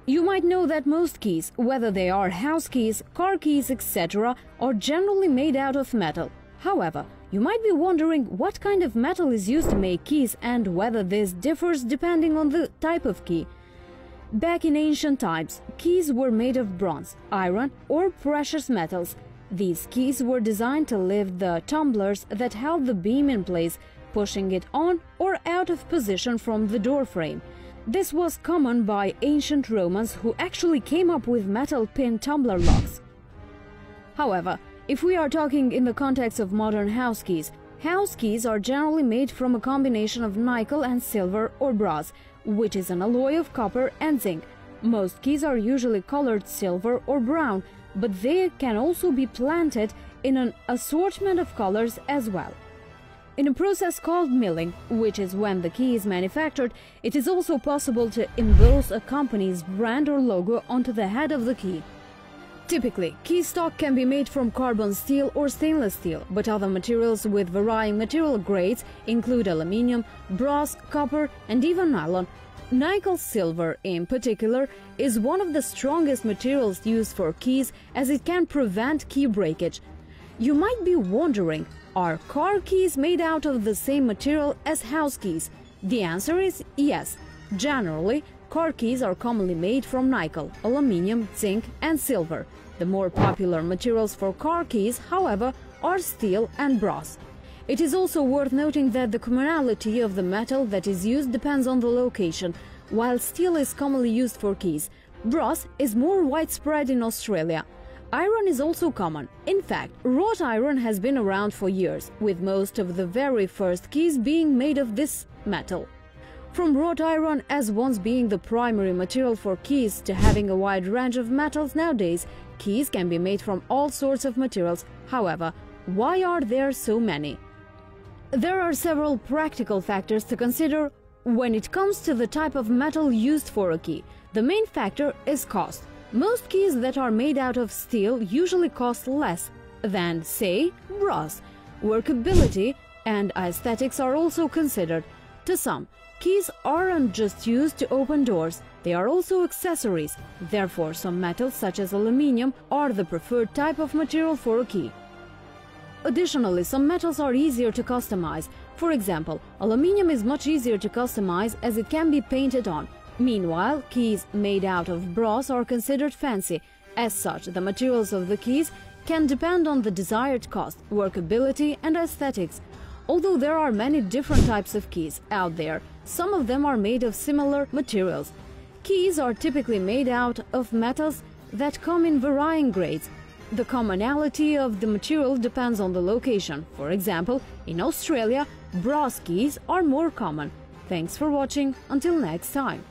You might know that most keys, whether they are house keys, car keys, etc., are generally made out of metal. However, you might be wondering what kind of metal is used to make keys and whether this differs depending on the type of key. Back in ancient times, keys were made of bronze, iron, or precious metals. These keys were designed to lift the tumblers that held the beam in place, pushing it on or out of position from the door frame. This was common by ancient Romans, who actually came up with metal pin tumbler locks. However, if we are talking in the context of modern house keys are generally made from a combination of nickel and silver or brass, which is an alloy of copper and zinc. Most keys are usually colored silver or brown, but they can also be planted in an assortment of colors as well. In a process called milling, which is when the key is manufactured, it is also possible to emboss a company's brand or logo onto the head of the key. Typically, key stock can be made from carbon steel or stainless steel, but other materials with varying material grades include aluminium, brass, copper, and even nylon. Nickel silver, in particular, is one of the strongest materials used for keys, as it can prevent key breakage. You might be wondering, are car keys made out of the same material as house keys? The answer is yes. Generally, car keys are commonly made from nickel, aluminium, zinc, and silver. The more popular materials for car keys, however, are steel and brass. It is also worth noting that the commonality of the metal that is used depends on the location. While steel is commonly used for keys, brass is more widespread in Australia. Iron is also common. In fact, wrought iron has been around for years, with most of the very first keys being made of this metal. From wrought iron as once being the primary material for keys to having a wide range of metals nowadays, keys can be made from all sorts of materials. However, why are there so many? There are several practical factors to consider when it comes to the type of metal used for a key. The main factor is cost. Most keys that are made out of steel usually cost less than, say, brass. Workability and aesthetics are also considered. To some, keys aren't just used to open doors, they are also accessories. Therefore, some metals such as aluminium are the preferred type of material for a key. Additionally, some metals are easier to customize. For example, aluminium is much easier to customize as it can be painted on. Meanwhile, keys made out of brass are considered fancy. As such, the materials of the keys can depend on the desired cost, workability, and aesthetics. Although there are many different types of keys out there, some of them are made of similar materials. Keys are typically made out of metals that come in varying grades. The commonality of the material depends on the location. For example, in Australia, brass keys are more common. Thanks for watching. Until next time.